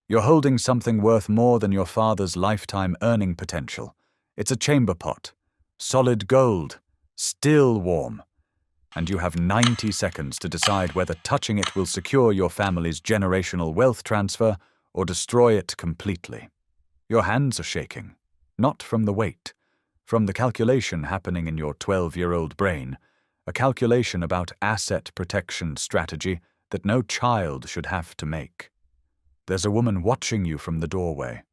You're holding something worth more than your father's lifetime earning potential. It's a chamber pot. Solid gold. Still warm. And you have 90 seconds to decide whether touching it will secure your family's generational wealth transfer or destroy it completely. Your hands are shaking, not from the weight, from the calculation happening in your 12-year-old brain, a calculation about asset protection strategy that no child should have to make. There's a woman watching you from the doorway.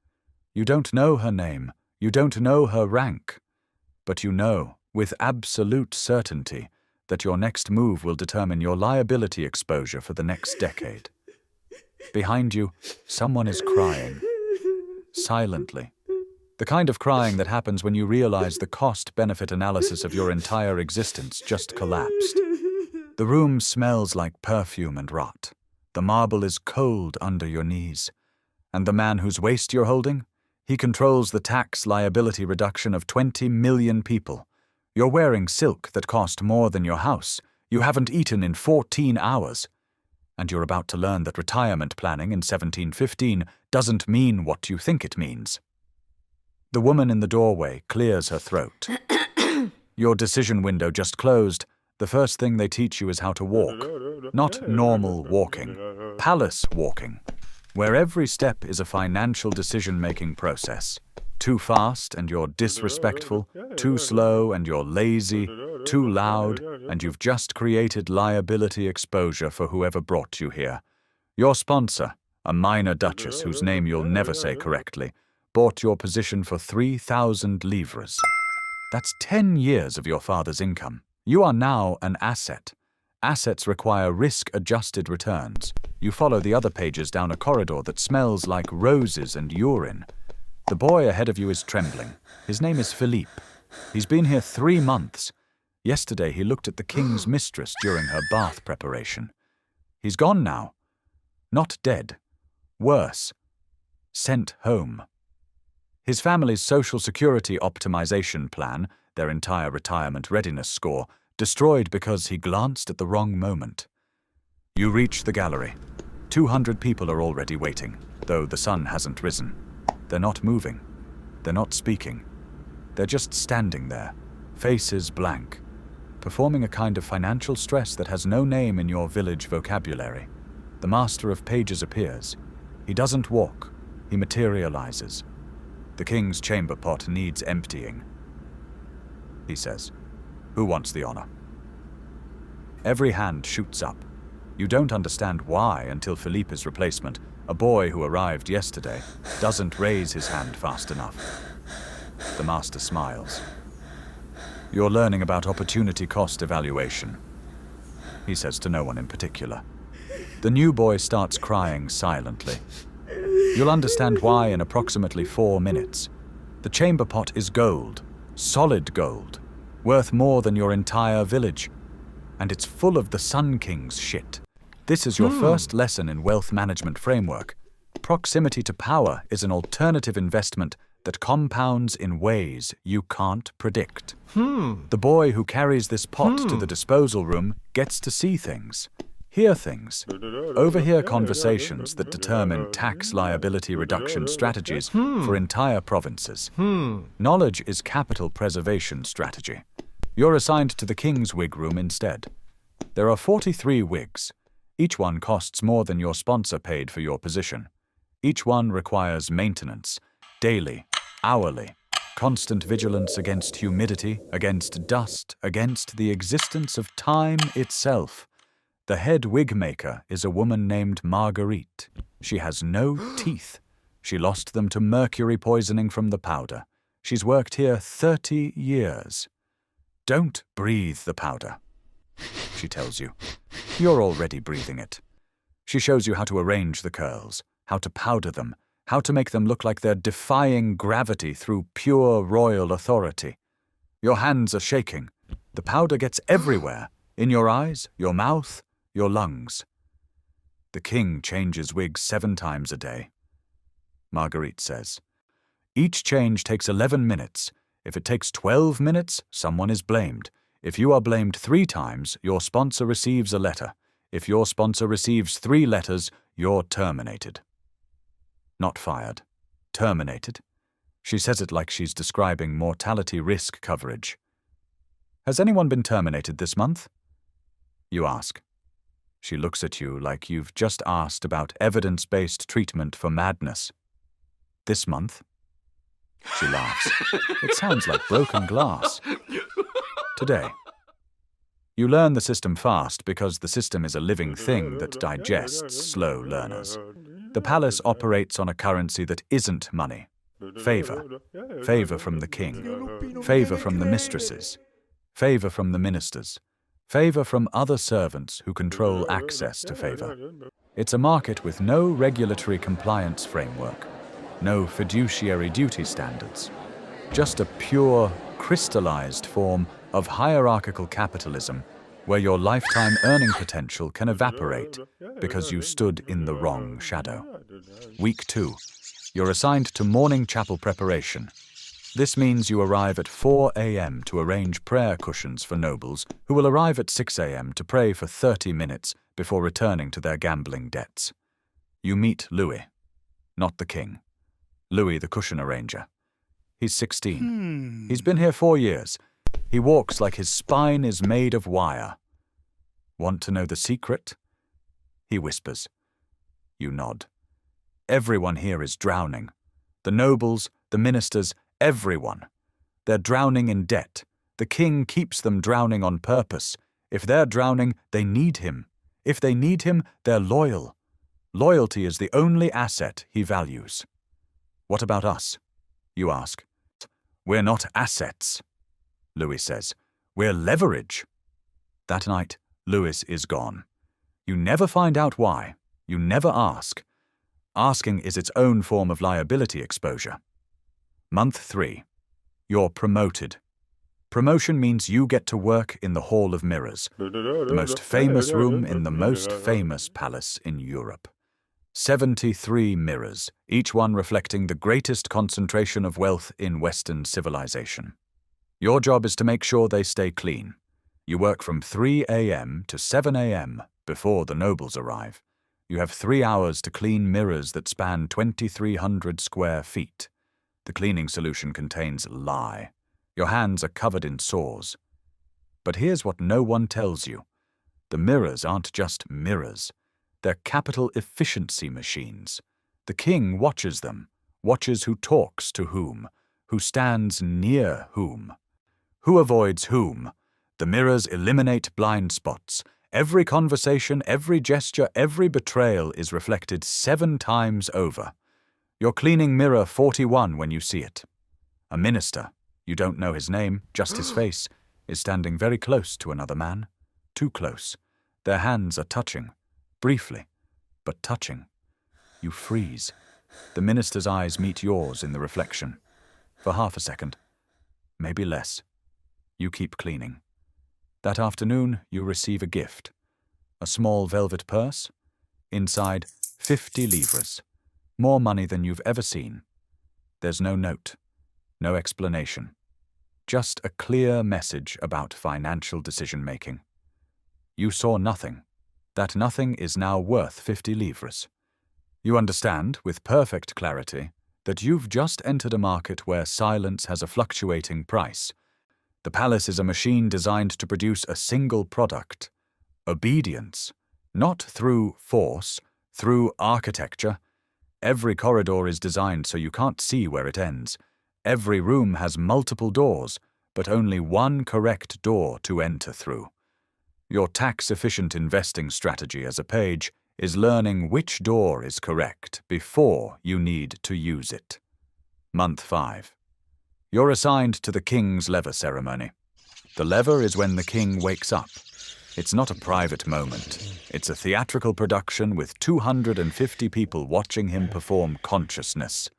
You don't know her name, you don't know her rank, but you know, with absolute certainty, that your next move will determine your liability exposure for the next decade. Behind you, someone is crying. Silently. The kind of crying that happens when you realize the cost-benefit analysis of your entire existence just collapsed. The room smells like perfume and rot. The marble is cold under your knees. And the man whose waist you're holding? He controls the tax liability reduction of 20 million people. You're wearing silk that cost more than your house. You haven't eaten in 14 hours. And you're about to learn that retirement planning in 1715 doesn't mean what you think it means. The woman in the doorway clears her throat. Your decision window just closed. The first thing they teach you is how to walk. Not normal walking, palace walking, where every step is a financial decision-making process. Too fast and you're disrespectful, too slow and you're lazy, too loud and you've just created liability exposure for whoever brought you here. Your sponsor, a minor duchess whose name you'll never say correctly, bought your position for 3,000 livres. That's 10 years of your father's income. You are now an asset. Assets require risk-adjusted returns. You follow the other pages down a corridor that smells like roses and urine. The boy ahead of you is trembling. His name is Philippe. He's been here 3 months. Yesterday he looked at the king's mistress during her bath preparation. He's gone now. Not dead. Worse. Sent home. His family's social security optimization plan, their entire retirement readiness score, destroyed because he glanced at the wrong moment. You reach the gallery. 200 people are already waiting, though the sun hasn't risen. They're not moving. They're not speaking. They're just standing there, faces blank, performing a kind of financial stress that has no name in your village vocabulary. The master of pages appears. He doesn't walk. He materializes. The king's chamber pot needs emptying. He says, "Who wants the honor?" Every hand shoots up. You don't understand why until Philippe's replacement, a boy who arrived yesterday, doesn't raise his hand fast enough. The master smiles. "You're learning about opportunity cost evaluation," he says to no one in particular. The new boy starts crying silently. You'll understand why in approximately 4 minutes. The chamber pot is gold, solid gold, worth more than your entire village. And it's full of the Sun King's shit. This is your first lesson in wealth management framework. Proximity to power is an alternative investment that compounds in ways you can't predict. The boy who carries this pot to the disposal room gets to see things, hear things, overhear conversations that determine tax liability reduction strategies for entire provinces. Knowledge is capital preservation strategy. You're assigned to the king's wig room instead. There are 43 wigs. Each one costs more than your sponsor paid for your position. Each one requires maintenance, daily, hourly, constant vigilance against humidity, against dust, against the existence of time itself. The head wig maker is a woman named Marguerite. She has no teeth. She lost them to mercury poisoning from the powder. She's worked here 30 years. Don't breathe the powder, she tells you. You're already breathing it. She shows you how to arrange the curls, how to powder them, how to make them look like they're defying gravity through pure royal authority. Your hands are shaking. The powder gets everywhere, in your eyes, your mouth, your lungs. The king changes wigs 7 times a day, Marguerite says. Each change takes 11 minutes. If it takes 12 minutes, someone is blamed. If you are blamed 3 times, your sponsor receives a letter. If your sponsor receives 3 letters, you're terminated. Not fired. Terminated. She says it like she's describing mortality risk coverage. Has anyone been terminated this month? You ask. She looks at you like you've just asked about evidence-based treatment for madness. This month? She laughs. It sounds like broken glass. Today. You learn the system fast because the system is a living thing that digests slow learners. The palace operates on a currency that isn't money. Favor. Favor from the king. Favor from the mistresses. Favor from the ministers. Favor from other servants who control access to favor. It's a market with no regulatory compliance framework, no fiduciary duty standards, just a pure, crystallized form of hierarchical capitalism where your lifetime earning potential can evaporate because you stood in the wrong shadow. Week 2. You're assigned to morning chapel preparation. This means you arrive at 4 a.m. to arrange prayer cushions for nobles who will arrive at 6 a.m. to pray for 30 minutes before returning to their gambling debts. You meet Louis, not the king. Louis, the cushion arranger. He's 16. He's been here 4 years. He walks like his spine is made of wire. Want to know the secret? He whispers. You nod. Everyone here is drowning. The nobles, the ministers, everyone. They're drowning in debt. The king keeps them drowning on purpose. If they're drowning, they need him. If they need him, they're loyal. Loyalty is the only asset he values. What about us? You ask. We're not assets, Louis says. We're leverage. That night, Louis is gone. You never find out why. You never ask. Asking is its own form of liability exposure. Month 3. You're promoted. Promotion means you get to work in the Hall of Mirrors, the most famous room in the most famous palace in Europe. 73 mirrors, each one reflecting the greatest concentration of wealth in Western civilization. Your job is to make sure they stay clean. You work from 3 a.m. to 7 a.m. before the nobles arrive. You have 3 hours to clean mirrors that span 2,300 square feet. The cleaning solution contains lye. Your hands are covered in sores. But here's what no one tells you. The mirrors aren't just mirrors. They're capital efficiency machines. The king watches them, watches who talks to whom, who stands near whom, who avoids whom. The mirrors eliminate blind spots. Every conversation, every gesture, every betrayal is reflected 7 times over. You're cleaning mirror 41 when you see it. A minister, you don't know his name, just his face, is standing very close to another man. Too close. Their hands are touching. Briefly, but touching. You freeze. The minister's eyes meet yours in the reflection. For half a second. Maybe less. You keep cleaning. That afternoon, you receive a gift. A small velvet purse. Inside, 50 livres. More money than you've ever seen. There's no note. No explanation. Just a clear message about financial decision-making. You saw nothing. That nothing is now worth 50 livres. You understand, with perfect clarity, that you've just entered a market where silence has a fluctuating price. The palace is a machine designed to produce a single product. Obedience. Not through force, through architecture. Every corridor is designed so you can't see where it ends. Every room has multiple doors, but only one correct door to enter through. Your tax-efficient investing strategy as a page is learning which door is correct before you need to use it. Month 5. You're assigned to the king's lever ceremony. The lever is when the king wakes up. It's not a private moment. It's a theatrical production with 250 people watching him perform consciousness.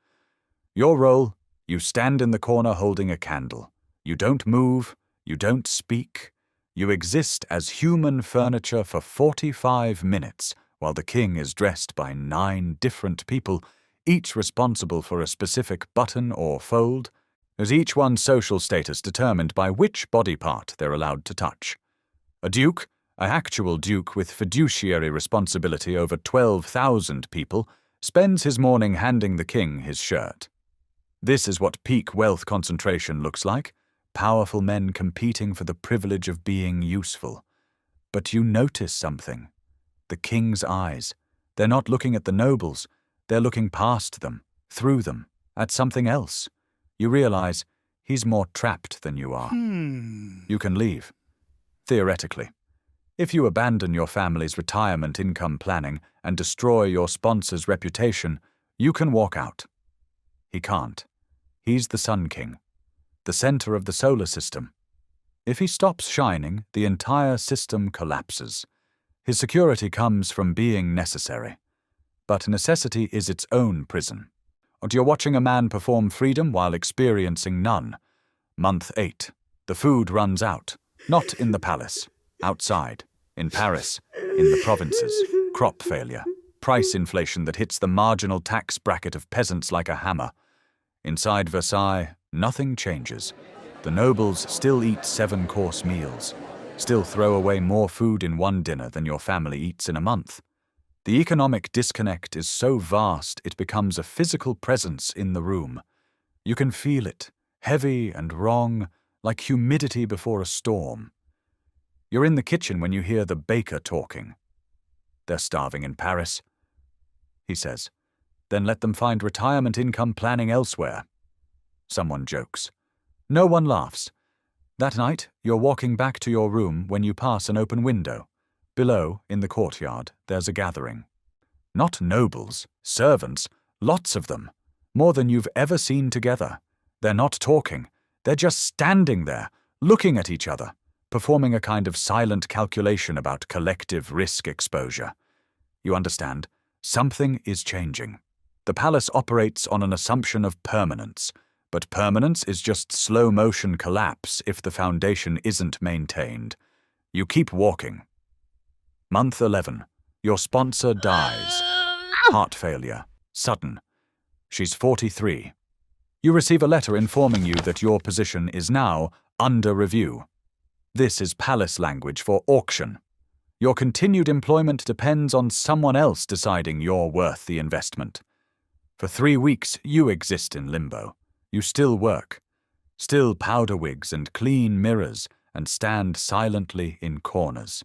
Your role, you stand in the corner holding a candle. You don't move, you don't speak. You exist as human furniture for 45 minutes while the king is dressed by 9 different people, each responsible for a specific button or fold, as each one's social status determined by which body part they're allowed to touch. A duke, an actual duke with fiduciary responsibility over 12,000 people, spends his morning handing the king his shirt. This is what peak wealth concentration looks like, powerful men competing for the privilege of being useful. But you notice something. The king's eyes. They're not looking at the nobles, they're looking past them, through them, at something else. You realize he's more trapped than you are. You can leave. Theoretically. If you abandon your family's retirement income planning and destroy your sponsor's reputation, you can walk out. He can't. He's the Sun King, the center of the solar system. If he stops shining, the entire system collapses. His security comes from being necessary. But necessity is its own prison. And you're watching a man perform freedom while experiencing none. Month 8. The food runs out. Not in the palace. Outside. In Paris. In the provinces. Crop failure. Price inflation that hits the marginal tax bracket of peasants like a hammer. Inside Versailles, nothing changes. The nobles still eat 7-course meals. Still throw away more food in one dinner than your family eats in a month. The economic disconnect is so vast it becomes a physical presence in the room. You can feel it, heavy and wrong, like humidity before a storm. You're in the kitchen when you hear the baker talking. They're starving in Paris, he says. Then let them find retirement income planning elsewhere. Someone jokes. No one laughs. That night, you're walking back to your room when you pass an open window. Below, in the courtyard, there's a gathering. Not nobles, servants, lots of them. More than you've ever seen together. They're not talking. They're just standing there, looking at each other, performing a kind of silent calculation about collective risk exposure. You understand? Something is changing. The palace operates on an assumption of permanence, but permanence is just slow-motion collapse if the foundation isn't maintained. You keep walking. Month 11. Your sponsor dies. Heart failure. Sudden. She's 43. You receive a letter informing you that your position is now under review. This is palace language for auction. Your continued employment depends on someone else deciding you're worth the investment. For 3 weeks, you exist in limbo. You still work. Still powder wigs and clean mirrors and stand silently in corners.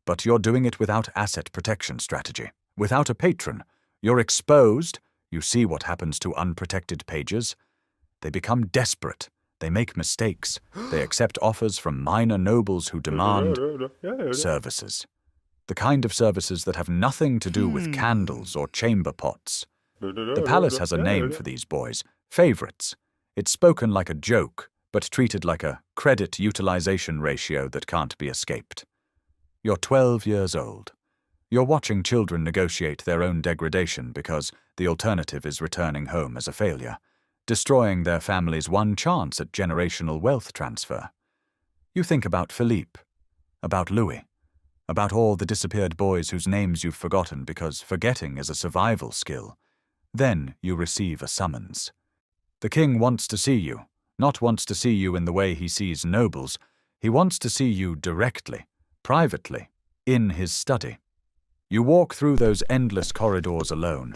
But you're doing it without asset protection strategy. Without a patron. You're exposed. You see what happens to unprotected pages. They become desperate. They make mistakes. They accept offers from minor nobles who demand services. The kind of services that have nothing to do with candles or chamber pots. The palace has a name for these boys. Favorites. It's spoken like a joke, but treated like a credit utilization ratio that can't be escaped. You're 12 years old. You're watching children negotiate their own degradation because the alternative is returning home as a failure, destroying their family's one chance at generational wealth transfer. You think about Philippe, about Louis, about all the disappeared boys whose names you've forgotten because forgetting is a survival skill. Then you receive a summons. The king wants to see you, not wants to see you in the way he sees nobles. He wants to see you directly, privately, in his study. You walk through those endless corridors alone.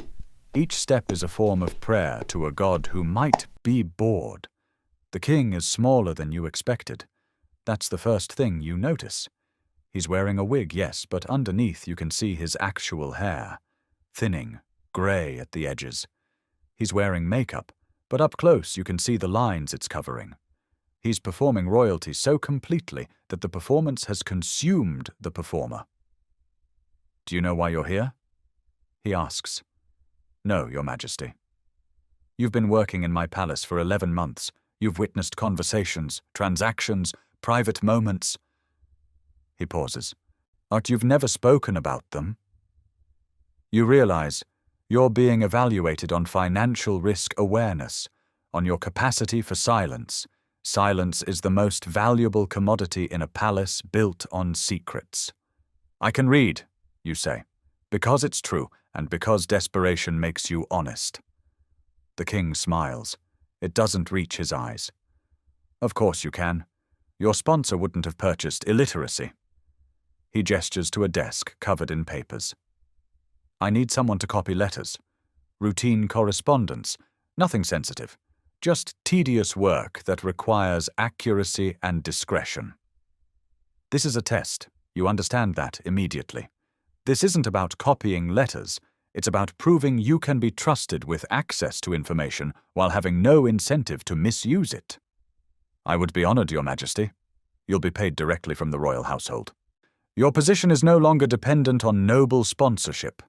Each step is a form of prayer to a god who might be bored. The king is smaller than you expected. That's the first thing you notice. He's wearing a wig, yes, but underneath you can see his actual hair. Thinning, grey at the edges. He's wearing makeup, but up close you can see the lines it's covering. He's performing royalty so completely that the performance has consumed the performer. Do you know why you're here? He asks. No, Your Majesty. You've been working in my palace for 11 months. You've witnessed conversations, transactions, private moments. He pauses. But you've never spoken about them. You realize you're being evaluated on financial risk awareness, on your capacity for silence. Silence is the most valuable commodity in a palace built on secrets. I can read, you say, because it's true and because desperation makes you honest. The king smiles. It doesn't reach his eyes. Of course you can. Your sponsor wouldn't have purchased illiteracy. He gestures to a desk covered in papers. I need someone to copy letters. routine correspondence, nothing sensitive, just tedious work that requires accuracy and discretion. This is a test. You understand that immediately. This isn't about copying letters. It's about proving you can be trusted with access to information while having no incentive to misuse it. I would be honored, Your Majesty. You'll be paid directly from the royal household. Your position is no longer dependent on noble sponsorship.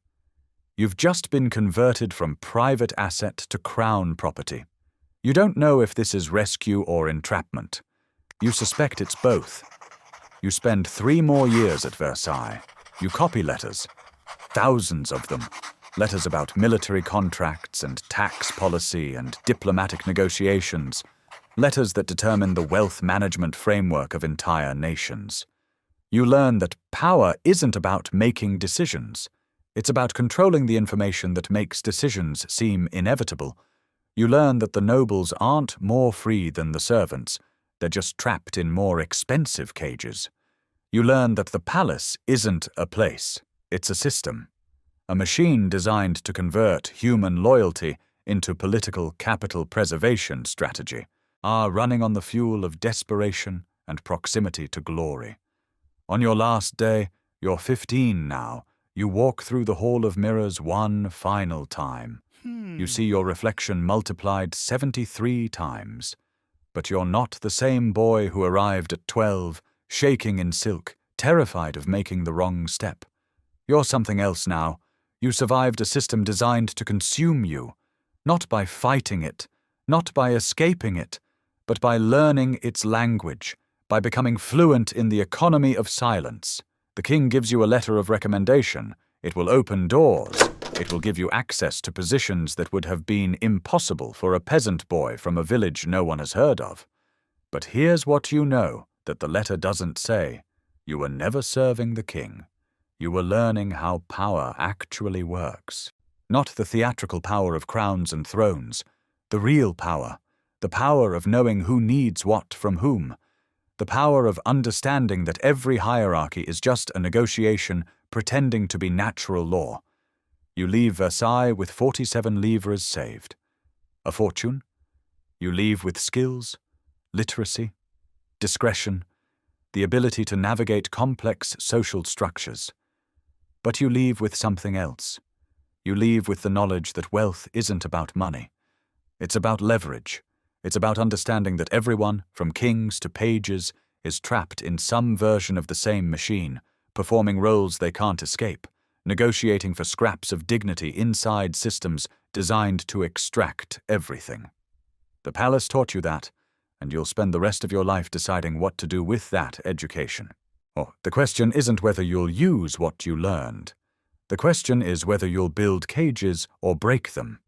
You've just been converted from private asset to crown property. You don't know if this is rescue or entrapment. You suspect it's both. You spend 3 more years at Versailles. You copy letters, thousands of them. Letters about military contracts and tax policy and diplomatic negotiations. Letters that determine the wealth management framework of entire nations. You learn that power isn't about making decisions. It's about controlling the information that makes decisions seem inevitable. You learn that the nobles aren't more free than the servants. They're just trapped in more expensive cages. You learn that the palace isn't a place. It's a system. A machine designed to convert human loyalty into political capital preservation strategy, running on the fuel of desperation and proximity to glory. On your last day, you're 15 now, you walk through the Hall of Mirrors one final time. You see your reflection multiplied 73 times. But you're not the same boy who arrived at 12, shaking in silk, terrified of making the wrong step. You're something else now. You survived a system designed to consume you, not by fighting it, not by escaping it, but by learning its language, by becoming fluent in the economy of silence. The king gives you a letter of recommendation. It will open doors. It will give you access to positions that would have been impossible for a peasant boy from a village no one has heard of. But here's what you know that the letter doesn't say. You were never serving the king. You were learning how power actually works. Not the theatrical power of crowns and thrones. The real power. The power of knowing who needs what from whom. The power of understanding that every hierarchy is just a negotiation pretending to be natural law. You leave Versailles with 47 livres saved. A fortune. You leave with skills, literacy, discretion, the ability to navigate complex social structures. But you leave with something else. You leave with the knowledge that wealth isn't about money. It's about leverage. It's about understanding that everyone, from kings to pages, is trapped in some version of the same machine, performing roles they can't escape, negotiating for scraps of dignity inside systems designed to extract everything. The palace taught you that, and you'll spend the rest of your life deciding what to do with that education. The question isn't whether you'll use what you learned. The question is whether you'll build cages or break them.